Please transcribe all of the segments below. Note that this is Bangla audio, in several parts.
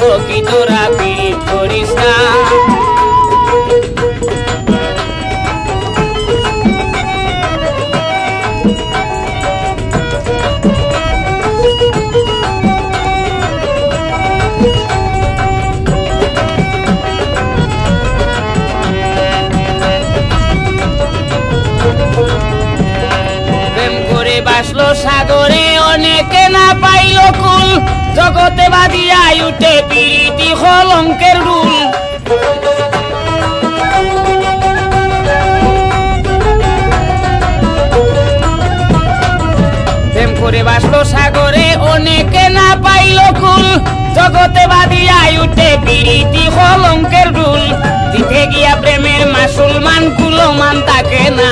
সখী তোরা পীড়িত করিস না। বাসলো সাগরে অনেকে না পাইল কুল, জগতে বাদিয়াই উঠে পীড়িতি কলঙ্কের রুল। প্রেম করে বাসলো সাগরে অনেকে না পাইল কুল, জগতে বাদিয়াই উঠে পীড়িতি কলঙ্কের রুল। দিতে গিয়া প্রেমের মুসলমান কুলমান তাকে না,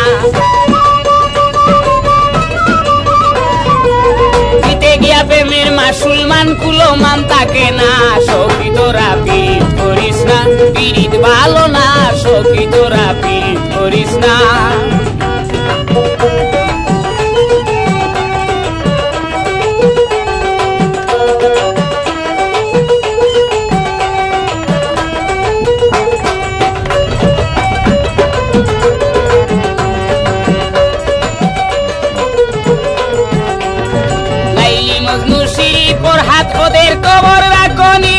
প্রেমের মুসলমান কুলমান তাকে না। সখী তোরা পীড়িত করিস না, পীড়িত ভালো না। সখী তোরা পীড়িত করিস না। হাত ওদের কবর রাখনি,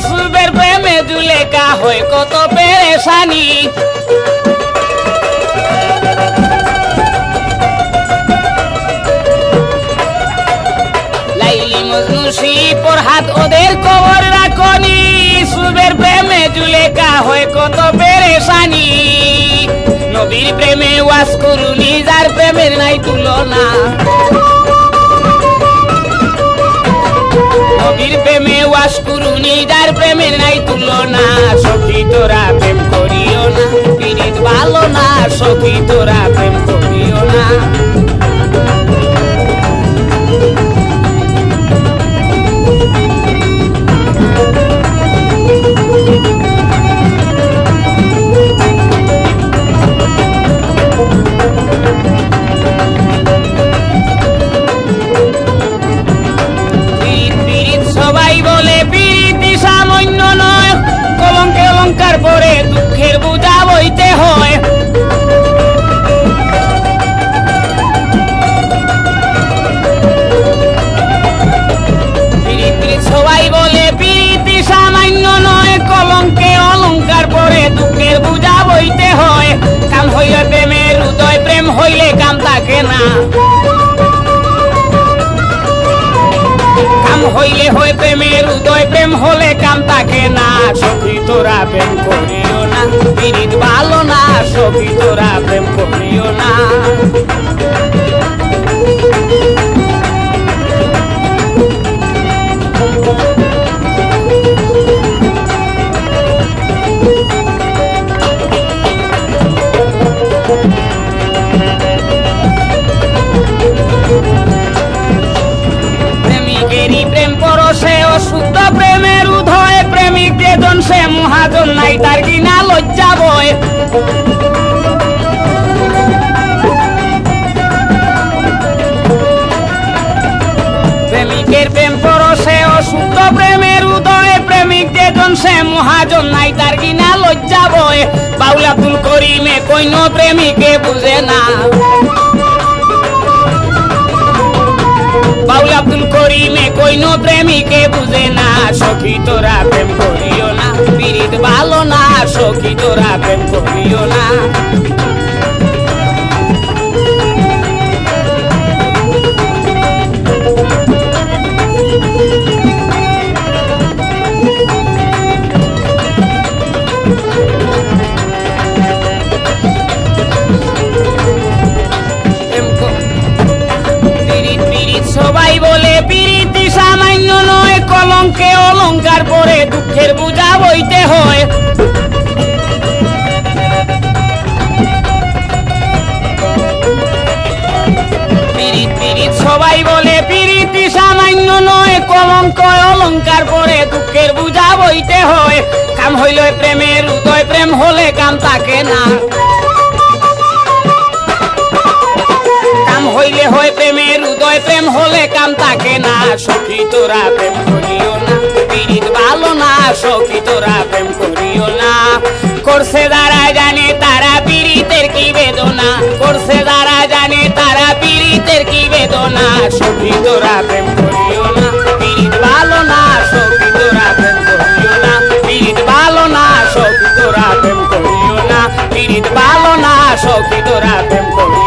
সুবের প্রেমে জুলেখা হয় কত পেরেশানি। লাইলি মজনু শিপর হাত ওদের কবর রাখনি, সুবের প্রেমে জুলেখা হয় কত পেরেশানি। নবীর প্রেমে ওয়াজ করুনি, যার প্রেমের নাই তুলনা। নবীর প্রেমে ওয়াজ করুনি, যার প্রেমের নাই তুলনা। সখী তোরা প্রেম করিও না, পীড়িত ভালো না। সখী তোরা প্রেম করিও না। সবাই বলে পীড়িতি সামান্য নয়, কলঙ্কে অলঙ্কার পরে দুঃখের বোঝা বইতে হয়। সবাই বলে পীড়িতি সামান্য নয়, কলঙ্কে অলঙ্কার পরে দুঃখের বোঝা বইতে হয়। কাম হইলে প্রেমের হৃদয়, প্রেম হইলে কাম থাকে না। কাম হইলে হয় প্রেমের উদয়, প্রেম হলে কাম থাকে না। সখী তোরা প্রেম করিও না, পীড়িত ভালো না। সখী তোরা প্রেম করিও না। প্রেম পরশে অশুদ্ধ প্রেমের উদয়, প্রেমিক যে জন সে মহাজন নাই, তার কিনা লজ্জা বয়। প্রেমিকের প্রেম পরশে অশুদ্ধ প্রেমের উদয়, প্রেমিক যে জন সে মহাজন নাই, তার কিনা লজ্জা বয়। বাউল আব্দুল করিমে কইন প্রেমিকে বুঝে না। বাউল আব্দুল করিমে কইন প্রেমিকে বুঝে না। সখী তোরা প্রেম করিও না, পীড়িত ভালো না। সখী তোরা প্রেম করিও না। সবাই বলে পীড়িতি সামান্য নয়, কলঙ্কে অলঙ্কার পরে দুঃখের বোঝা বইতে হয়। সবাই বলে পীড়িতি সামান্য নয়, কলঙ্ক অলঙ্কার পরে দুঃখের বোঝা বইতে হয়। কাম হইল প্রেমের উদয়, প্রেম হলে কাম থাকে না। হইলে হয় প্রেমের উদয়, প্রেম হলে কাম থাকে না। সখী তোরা প্রেম করিও না, পীড়িত ভালো না। সখী তোরা প্রেম করিও না। করছে যারা জানে তারা পীড়িতের কি বেদনা, করছে যারা জানে তারা পীড়িতের কি বেদনা। সখী তোরা প্রেম করিও না, পীড়িত ভালো না। সখী তোরা প্রেম করিও না, পীড়িত ভালো না। সখী তোরা প্রেম করিও না, পীড়িত ভালো না। সখী তোরা প্রেম করিও না।